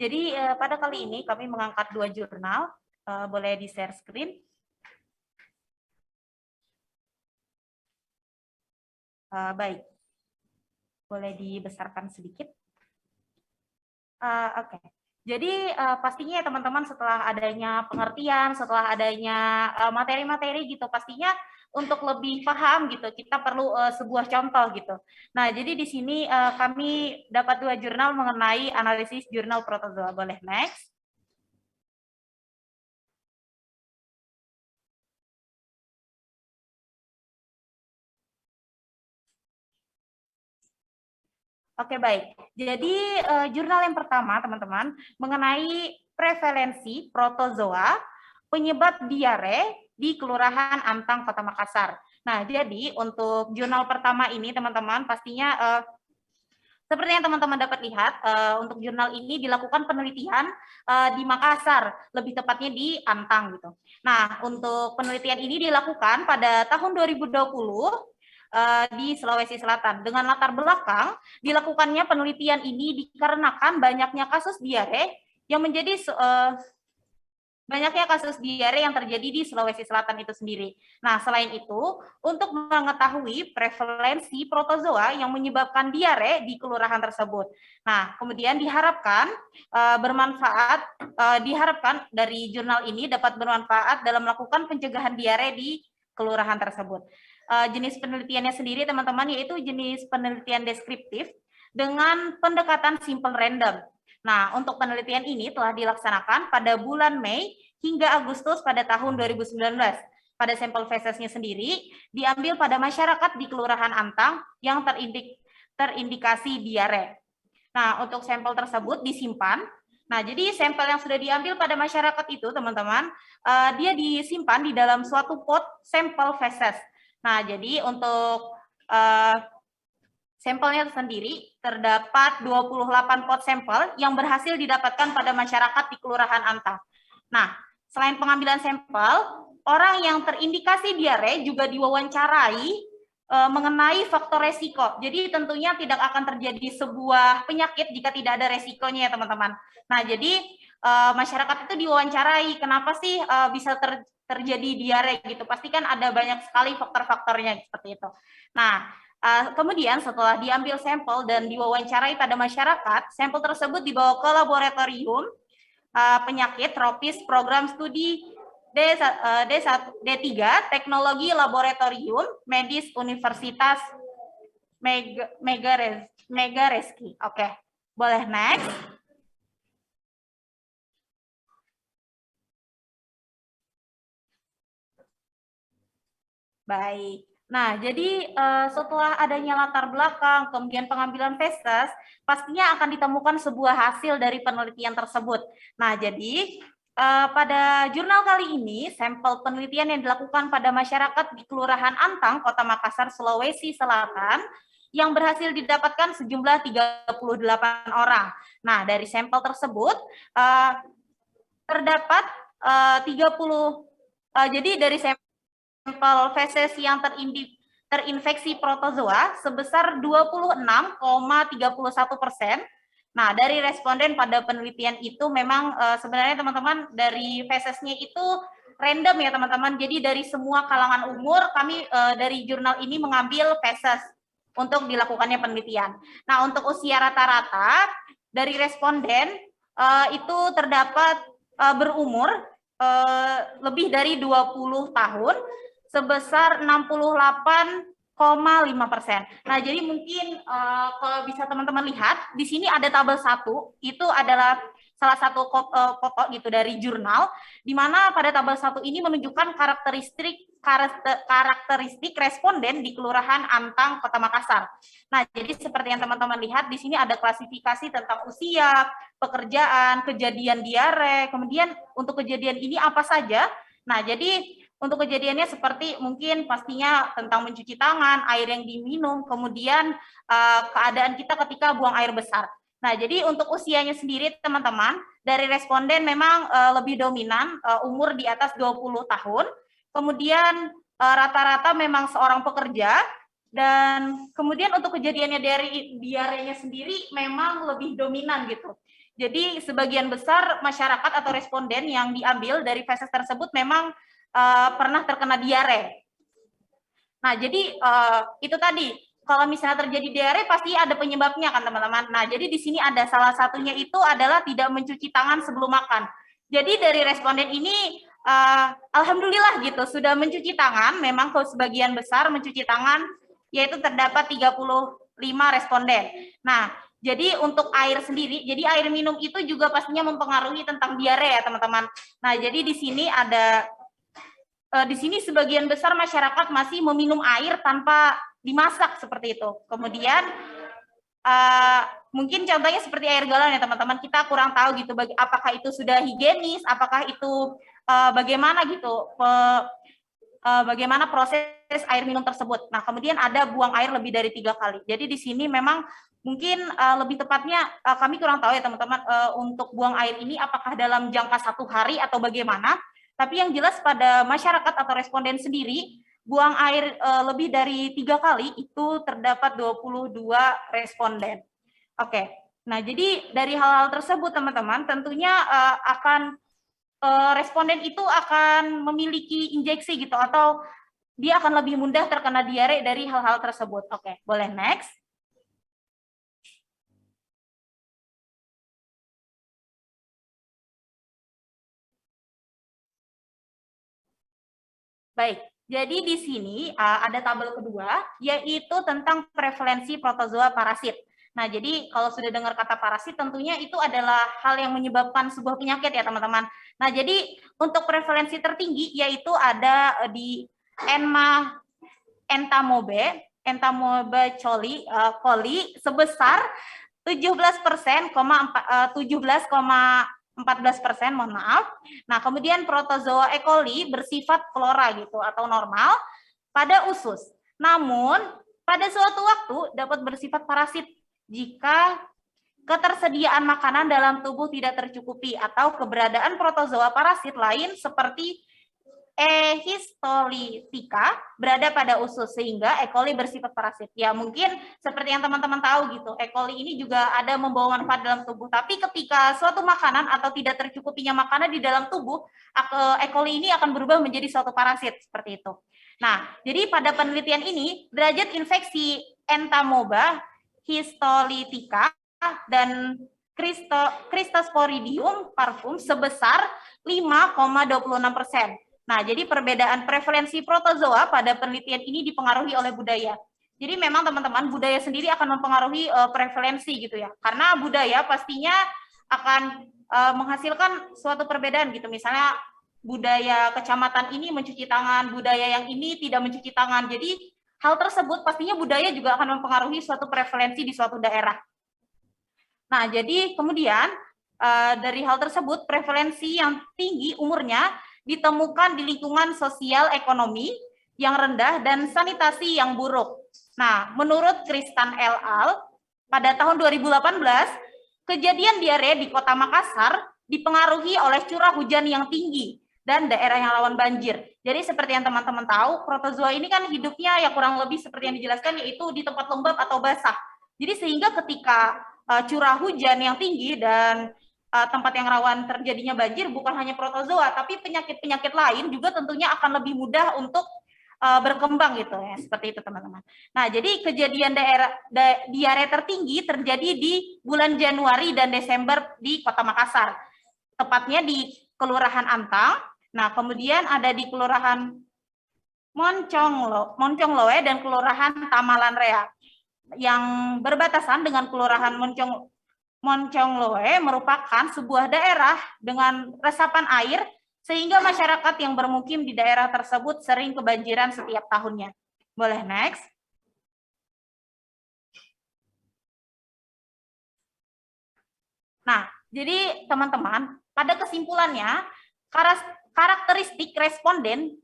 Jadi pada kali ini kami mengangkat 2 jurnal, boleh di-share screen. Baik, boleh dibesarkan sedikit. Oke. Jadi pastinya ya teman-teman, setelah adanya pengertian, setelah adanya materi-materi gitu, pastinya untuk lebih paham gitu, kita perlu sebuah contoh gitu. Nah, jadi di sini kami dapat 2 jurnal mengenai analisis jurnal protozoa. Boleh next. Oke, baik. Jadi jurnal yang pertama, teman-teman, mengenai prevalensi protozoa penyebab diare di Kelurahan Antang, Kota Makassar. Nah, jadi untuk jurnal pertama ini, teman-teman, pastinya seperti yang teman-teman dapat lihat, untuk jurnal ini dilakukan penelitian di Makassar, lebih tepatnya di Antang gitu. Nah, untuk penelitian ini dilakukan pada tahun 2020 di Sulawesi Selatan. Dengan latar belakang dilakukannya penelitian ini dikarenakan banyaknya kasus diare yang menjadi banyaknya kasus diare yang terjadi di Sulawesi Selatan itu sendiri. Nah, selain itu, untuk mengetahui prevalensi protozoa yang menyebabkan diare di kelurahan tersebut. Nah, kemudian diharapkan diharapkan dari jurnal ini dapat bermanfaat dalam melakukan pencegahan diare di kelurahan tersebut. Jenis penelitiannya sendiri teman-teman yaitu jenis penelitian deskriptif dengan pendekatan simple random. Nah, untuk penelitian ini telah dilaksanakan pada bulan Mei hingga Agustus pada tahun 2019. Pada sampel fesesnya sendiri diambil pada masyarakat di Kelurahan Antang yang terindikasi diare. Nah, untuk sampel tersebut disimpan. Nah, jadi sampel yang sudah diambil pada masyarakat itu, teman-teman, dia disimpan di dalam suatu pot sampel feses. Nah, jadi untuk sampelnya sendiri terdapat 28 pot sampel yang berhasil didapatkan pada masyarakat di Kelurahan Antang. Nah, selain pengambilan sampel, orang yang terindikasi diare juga diwawancarai mengenai faktor resiko. Jadi tentunya tidak akan terjadi sebuah penyakit jika tidak ada resikonya ya teman-teman. Nah, jadi masyarakat itu diwawancarai, kenapa sih bisa terjadi diare gitu? Pasti kan ada banyak sekali faktor-faktornya seperti itu. Nah, kemudian setelah diambil sampel dan diwawancarai pada masyarakat, sampel tersebut dibawa ke laboratorium penyakit tropis program studi D3 Teknologi Laboratorium Medis Universitas Megareski. Oke, boleh next. Baik. Nah, jadi setelah adanya latar belakang, kemudian pengambilan feses, pastinya akan ditemukan sebuah hasil dari penelitian tersebut. Nah, jadi pada jurnal kali ini, sampel penelitian yang dilakukan pada masyarakat di Kelurahan Antang, Kota Makassar, Sulawesi Selatan, yang berhasil didapatkan sejumlah 38 orang. Nah, dari sampel tersebut, terdapat 30, jadi dari sampel feses yang terinfeksi protozoa sebesar 26,31%. Nah, dari responden pada penelitian itu memang sebenarnya teman-teman dari fesesnya itu random ya teman-teman. Jadi dari semua kalangan umur kami dari jurnal ini mengambil feses untuk dilakukannya penelitian. Nah, untuk usia rata-rata dari responden itu terdapat berumur lebih dari 20 tahun sebesar 68,5%. Nah, jadi mungkin kalau bisa teman-teman lihat, di sini ada tabel 1, itu adalah salah satu foto gitu dari jurnal, di mana pada tabel 1 ini menunjukkan karakteristik responden di Kelurahan Antang, Kota Makassar. Nah, jadi seperti yang teman-teman lihat, di sini ada klasifikasi tentang usia, pekerjaan, kejadian diare, kemudian untuk kejadian ini apa saja. Nah, jadi untuk kejadiannya seperti mungkin pastinya tentang mencuci tangan, air yang diminum, kemudian keadaan kita ketika buang air besar. Nah, jadi untuk usianya sendiri teman-teman, dari responden memang lebih dominan umur di atas 20 tahun, kemudian rata-rata memang seorang pekerja, dan kemudian untuk kejadiannya dari diarenya sendiri memang lebih dominan gitu. Jadi sebagian besar masyarakat atau responden yang diambil dari feses tersebut memang pernah terkena diare. Nah, jadi itu tadi, kalau misalnya terjadi diare pasti ada penyebabnya kan teman-teman. Nah, jadi di sini ada salah satunya itu adalah tidak mencuci tangan sebelum makan. Jadi dari responden ini, alhamdulillah gitu, sudah mencuci tangan, memang sebagian besar mencuci tangan, yaitu terdapat 35 responden. Nah, jadi untuk air sendiri, jadi air minum itu juga pastinya mempengaruhi tentang diare ya teman-teman. Nah, jadi di sini ada di sini sebagian besar masyarakat masih meminum air tanpa dimasak seperti itu. Kemudian mungkin contohnya seperti air galon ya teman-teman, kita kurang tahu gitu apakah itu sudah higienis, apakah itu bagaimana gitu, bagaimana proses air minum tersebut. Nah, kemudian ada buang air lebih dari 3 kali. Jadi di sini memang mungkin lebih tepatnya kami kurang tahu ya teman-teman untuk buang air ini apakah dalam jangka 1 hari atau bagaimana. Tapi yang jelas pada masyarakat atau responden sendiri, buang air lebih dari 3 kali itu terdapat 22 responden. Oke, nah jadi dari hal-hal tersebut teman-teman tentunya akan responden itu akan memiliki injeksi gitu atau dia akan lebih mudah terkena diare dari hal-hal tersebut. Oke, boleh next. Baik, jadi di sini ada tabel kedua, yaitu tentang prevalensi protozoa parasit. Nah, jadi kalau sudah dengar kata parasit, tentunya itu adalah hal yang menyebabkan sebuah penyakit ya teman-teman. Nah, jadi untuk prevalensi tertinggi yaitu ada di Entamoeba coli sebesar 17,14%, mohon maaf. Nah, kemudian protozoa E. coli bersifat flora gitu atau normal pada usus. Namun, pada suatu waktu dapat bersifat parasit jika ketersediaan makanan dalam tubuh tidak tercukupi atau keberadaan protozoa parasit lain seperti E. histolytica berada pada usus sehingga E. coli bersifat parasit. Ya mungkin seperti yang teman-teman tahu gitu, E. coli ini juga ada membawa manfaat dalam tubuh. Tapi ketika suatu makanan atau tidak tercukupinya makanan di dalam tubuh, E. coli ini akan berubah menjadi suatu parasit seperti itu. Nah, jadi pada penelitian ini derajat infeksi Entamoeba histolytica dan Cryptosporidium parvum sebesar 5,26%. Nah, jadi perbedaan prevalensi protozoa pada penelitian ini dipengaruhi oleh budaya. Jadi memang teman-teman budaya sendiri akan mempengaruhi prevalensi gitu ya. Karena budaya pastinya akan menghasilkan suatu perbedaan gitu. Misalnya budaya kecamatan ini mencuci tangan, budaya yang ini tidak mencuci tangan. Jadi hal tersebut pastinya budaya juga akan mempengaruhi suatu prevalensi di suatu daerah. Nah, jadi kemudian dari hal tersebut prevalensi yang tinggi umurnya ditemukan di lingkungan sosial ekonomi yang rendah dan sanitasi yang buruk. Nah, menurut Kristan et al. Pada tahun 2018, kejadian diare di Kota Makassar dipengaruhi oleh curah hujan yang tinggi dan daerah yang rawan banjir. Jadi seperti yang teman-teman tahu, protozoa ini kan hidupnya ya kurang lebih seperti yang dijelaskan, yaitu di tempat lembab atau basah. Jadi sehingga ketika curah hujan yang tinggi dan tempat yang rawan terjadinya banjir, bukan hanya protozoa, tapi penyakit-penyakit lain juga tentunya akan lebih mudah untuk berkembang gitu ya, seperti itu teman-teman. Nah, jadi kejadian diare tertinggi terjadi di bulan Januari dan Desember di Kota Makassar, tepatnya di Kelurahan Antang. Nah, kemudian ada di Kelurahan Moncongloe dan Kelurahan Tamalan Rea yang berbatasan dengan Kelurahan Moncongloe merupakan sebuah daerah dengan resapan air sehingga masyarakat yang bermukim di daerah tersebut sering kebanjiran setiap tahunnya. Boleh next? Nah, jadi teman-teman, pada kesimpulannya, karakteristik responden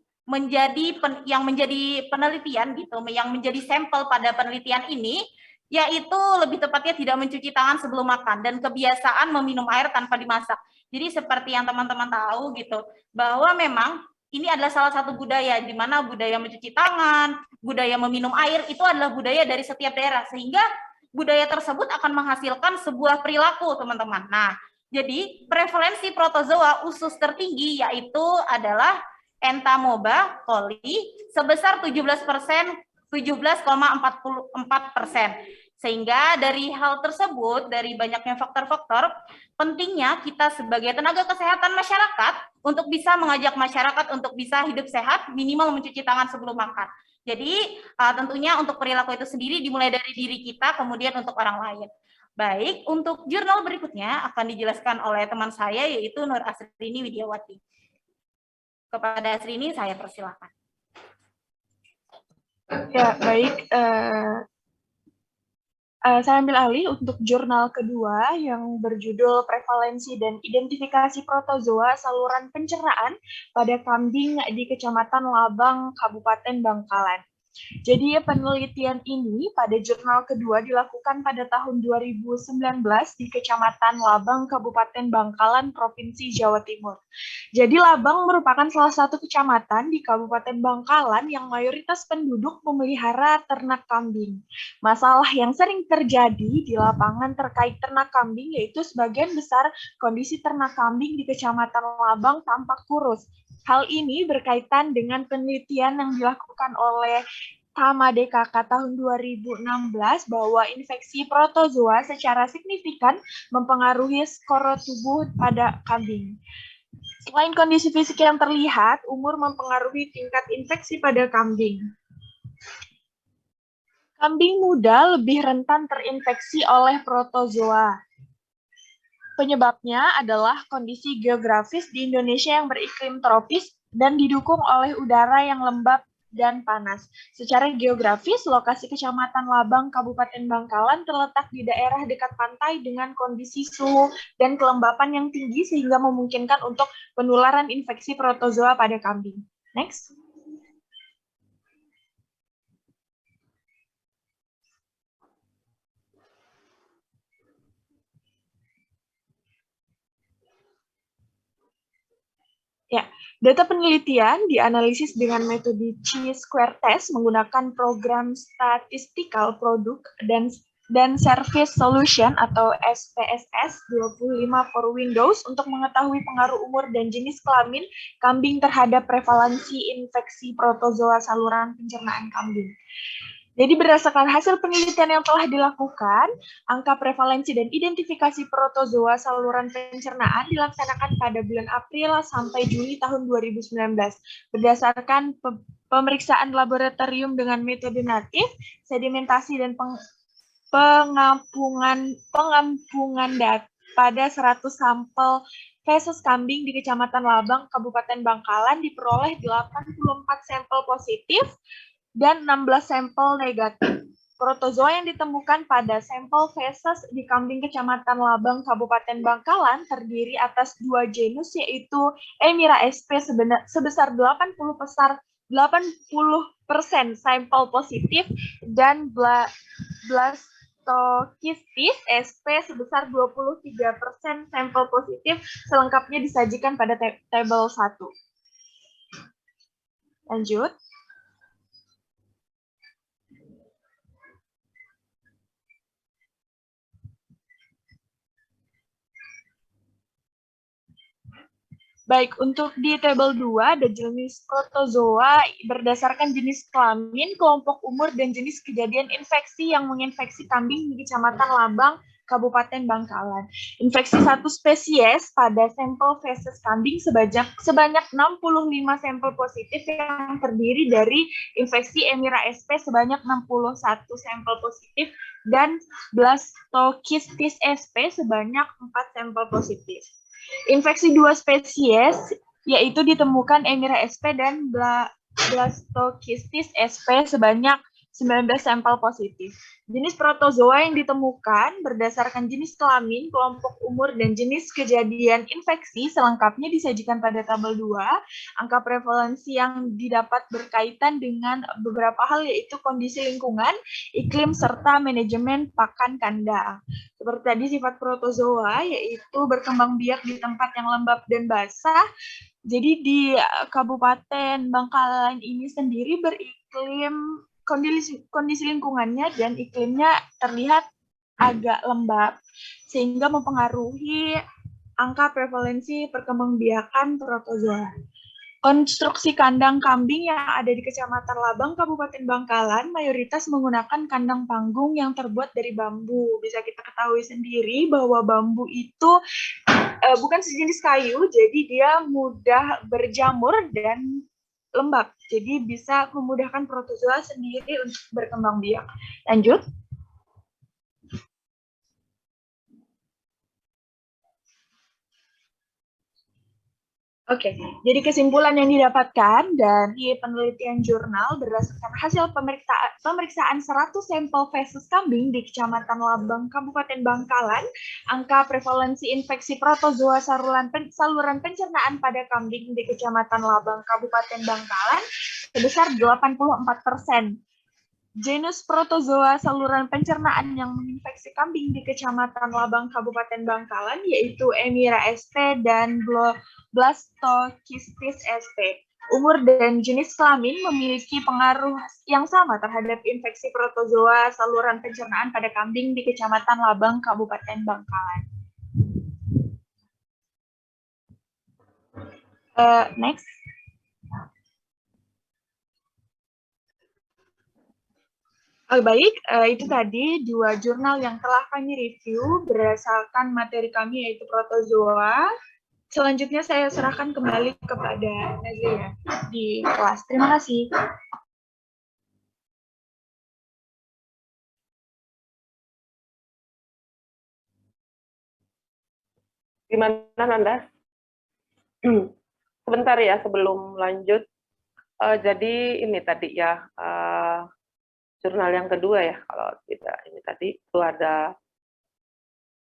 yang menjadi penelitian gitu, yang menjadi sampel pada penelitian ini, yaitu lebih tepatnya tidak mencuci tangan sebelum makan dan kebiasaan meminum air tanpa dimasak. Jadi seperti yang teman-teman tahu gitu, bahwa memang ini adalah salah satu budaya di mana budaya mencuci tangan, budaya meminum air itu adalah budaya dari setiap daerah, sehingga budaya tersebut akan menghasilkan sebuah perilaku, teman-teman. Nah, jadi prevalensi protozoa usus tertinggi yaitu adalah Entamoeba coli sebesar 17,44%. Sehingga dari hal tersebut, dari banyaknya faktor-faktor, pentingnya kita sebagai tenaga kesehatan masyarakat untuk bisa mengajak masyarakat untuk bisa hidup sehat, minimal mencuci tangan sebelum makan. Jadi tentunya untuk perilaku itu sendiri dimulai dari diri kita, kemudian untuk orang lain. Baik, untuk jurnal berikutnya akan dijelaskan oleh teman saya, yaitu Nur Asrini Widiawati. Kepada Asrini saya persilakan. Ya, baik. Saya ambil alih untuk jurnal kedua yang berjudul Prevalensi dan Identifikasi Protozoa Saluran Pencernaan pada Kambing di Kecamatan Labang, Kabupaten Bangkalan. Jadi penelitian ini pada jurnal kedua dilakukan pada tahun 2019 di Kecamatan Labang, Kabupaten Bangkalan, Provinsi Jawa Timur. Jadi Labang merupakan salah satu kecamatan di Kabupaten Bangkalan yang mayoritas penduduk memelihara ternak kambing. Masalah yang sering terjadi di lapangan terkait ternak kambing yaitu sebagian besar kondisi ternak kambing di Kecamatan Labang tampak kurus. Hal ini berkaitan dengan penelitian yang dilakukan oleh Tama DKK tahun 2016 bahwa infeksi protozoa secara signifikan mempengaruhi skor tubuh pada kambing. Selain kondisi fisik yang terlihat, umur mempengaruhi tingkat infeksi pada kambing. Kambing muda lebih rentan terinfeksi oleh protozoa. Penyebabnya adalah kondisi geografis di Indonesia yang beriklim tropis dan didukung oleh udara yang lembab dan panas. Secara geografis, lokasi Kecamatan Labang, Kabupaten Bangkalan terletak di daerah dekat pantai dengan kondisi suhu dan kelembapan yang tinggi sehingga memungkinkan untuk penularan infeksi protozoa pada kambing. Next. Ya, data penelitian dianalisis dengan metode Chi-square test menggunakan program statistical product dan service solution atau SPSS 25 for Windows untuk mengetahui pengaruh umur dan jenis kelamin kambing terhadap prevalensi infeksi protozoa saluran pencernaan kambing. Jadi berdasarkan hasil penelitian yang telah dilakukan, angka prevalensi dan identifikasi protozoa saluran pencernaan dilaksanakan pada bulan April sampai Juli tahun 2019. Berdasarkan pemeriksaan laboratorium dengan metode natif, sedimentasi dan pengampungan data pada 100 sampel feses kambing di Kecamatan Labang, Kabupaten Bangkalan diperoleh 84 sampel positif dan 16 sampel negatif. Protozoa yang ditemukan pada sampel feses di kambing Kecamatan Labang, Kabupaten Bangkalan terdiri atas 2 genus yaitu Emira sp sebesar 80% sampel positif dan Blastokistis sp sebesar 23% sampel positif. Selengkapnya disajikan pada tabel 1. Lanjut. Baik, untuk di tabel 2 ada jenis protozoa berdasarkan jenis kelamin, kelompok umur, dan jenis kejadian infeksi yang menginfeksi kambing di Kecamatan Labang, Kabupaten Bangkalan. Infeksi satu spesies pada sampel feses kambing sebanyak 65 sampel positif yang terdiri dari infeksi Emira sp sebanyak 61 sampel positif dan Blastokistis sp sebanyak 4 sampel positif. Infeksi 2 spesies yaitu ditemukan Emira sp dan Blastokistis sp sebanyak 19 sampel positif. Jenis protozoa yang ditemukan berdasarkan jenis kelamin, kelompok umur, dan jenis kejadian infeksi selengkapnya disajikan pada tabel 2. Angka prevalensi yang didapat berkaitan dengan beberapa hal yaitu kondisi lingkungan, iklim, serta manajemen pakan kandang. Seperti tadi sifat protozoa yaitu berkembang biak di tempat yang lembab dan basah. Jadi di Kabupaten Bangkalan ini sendiri beriklim kondisi lingkungannya dan iklimnya terlihat agak lembab sehingga mempengaruhi angka prevalensi perkembangbiakan protozoa. Konstruksi kandang kambing yang ada di Kecamatan Labang, Kabupaten Bangkalan mayoritas menggunakan kandang panggung yang terbuat dari bambu. Bisa kita ketahui sendiri bahwa bambu itu bukan sejenis kayu, jadi dia mudah berjamur dan lembab, jadi bisa memudahkan protozoa sendiri untuk berkembang biak. Lanjut. Oke, jadi kesimpulan yang didapatkan dari penelitian jurnal berdasarkan hasil pemeriksaan 100 sampel feses kambing di Kecamatan Labang, Kabupaten Bangkalan, angka prevalensi infeksi protozoa saluran pencernaan pada kambing di Kecamatan Labang, Kabupaten Bangkalan sebesar 84%. Genus protozoa saluran pencernaan yang menginfeksi kambing di Kecamatan Labang, Kabupaten Bangkalan yaitu Emira sp dan Blastokistis sp. Umur dan jenis kelamin memiliki pengaruh yang sama terhadap infeksi protozoa saluran pencernaan pada kambing di Kecamatan Labang, Kabupaten Bangkalan. Next. Baik, itu tadi 2 jurnal yang telah kami review berdasarkan materi kami yaitu protozoa. Selanjutnya saya serahkan kembali kepada Nazlia di kelas. Terima kasih. Gimana Nanda? Sebentar ya sebelum lanjut. Jadi ini tadi ya, jurnal yang kedua ya, kalau tidak ini tadi itu ada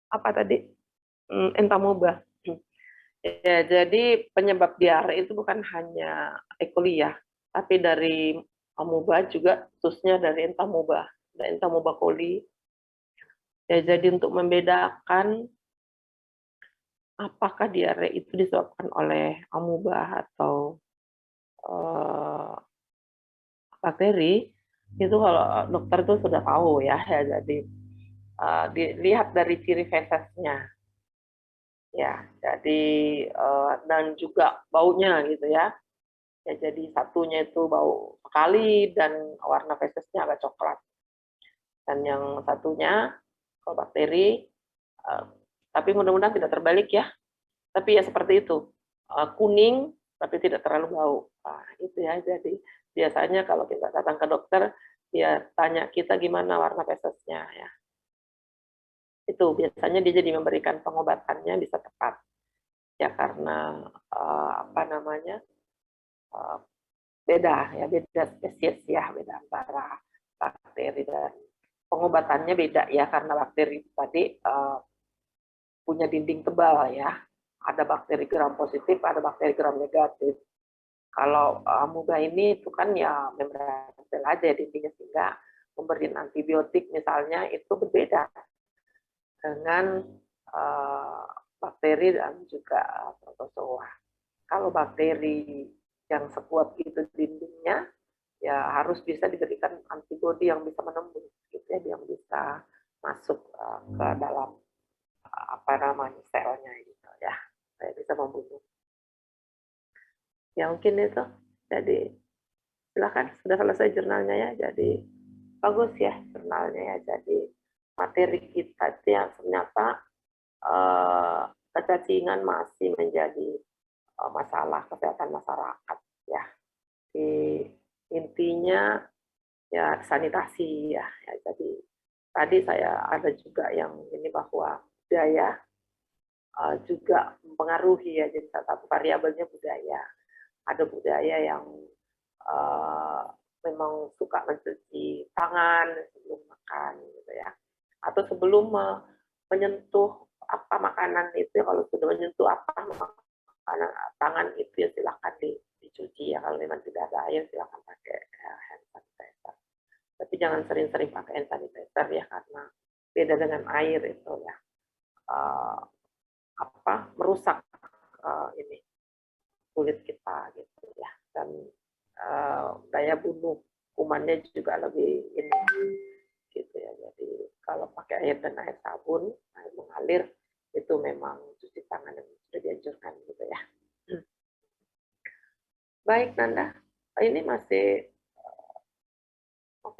apa tadi? Entamoeba. Ya, jadi penyebab diare itu bukan hanya E. coli ya, tapi dari amoeba juga, khususnya dari entamoeba, dan entamoeba coli. Ya, jadi untuk membedakan apakah diare itu disebabkan oleh amoeba atau bakteri, itu kalau dokter itu sudah tahu ya, jadi dilihat dari ciri fesesnya. Ya, jadi dan juga baunya gitu ya. Ya, jadi satunya itu bau sekali dan warna fesesnya agak coklat. Dan yang satunya kalau bakteri, tapi mudah-mudahan tidak terbalik ya. Tapi ya seperti itu, kuning tapi tidak terlalu bau. Nah, itu ya. Jadi biasanya kalau kita datang ke dokter, dia tanya kita gimana warna fesesnya ya. Itu biasanya dia jadi memberikan pengobatannya bisa tepat ya, karena apa namanya, beda ya, beda spesies ya, beda antara bakteri dan pengobatannya beda ya, karena bakteri tadi punya dinding tebal ya, ada bakteri gram positif, ada bakteri gram negatif. Kalau amoeba ini itu kan ya membran sel aja dindingnya, sehingga memberi antibiotik misalnya itu berbeda dengan bakteri dan juga protozoa. Kalau bakteri yang sekuat itu dindingnya, ya harus bisa diberikan antibodi yang bisa menembus, gitu ya, yang bisa masuk ke dalam apa namanya selnya gitu ya, saya bisa membunuh. Ya mungkin itu. Jadi silakan, sudah selesai jurnalnya ya. Jadi bagus ya jurnalnya ya. Jadi materi kita itu yang ternyata kecacingan masih menjadi masalah kesehatan masyarakat ya. Intinya ya sanitasi ya. Jadi tadi saya ada juga yang ini bahwa budaya juga mempengaruhi ya. Jadi salah satu variabelnya budaya. Ada budaya yang memang suka mencuci tangan sebelum makan gitu ya, atau sebelum menyentuh apa makanan itu, kalau sudah menyentuh apa makanan, tangan itu ya silakan dicuci ya, kalau memang tidak ada air silakan pakai hand sanitizer, tapi jangan sering-sering pakai hand sanitizer ya, karena beda dengan air itu ya, merusak ini kulit kita gitu ya, dan daya bunuh kumannya juga lebih ini gitu ya. Jadi kalau pakai air dan air sabun, air mengalir, itu memang cuci tangan yang sudah dianjurkan gitu ya. Baik Nanda, ini masih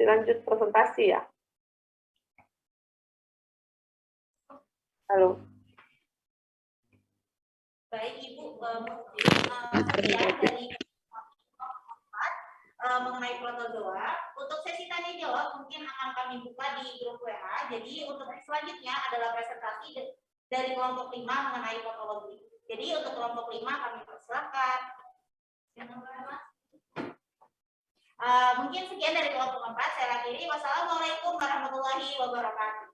lanjut presentasi ya. Halo. Baik Ibu, ya dari mengenai protozoa. Untuk sesi tanya jawab mungkin akan kami buka di grup WA. Jadi untuk selanjutnya adalah presentasi dari kelompok 5 mengenai patologi. Jadi untuk kelompok 5 kami persilakan. Mungkin sekian dari kelompok 4. Saya akhiri. Wassalamualaikum warahmatullahi wabarakatuh.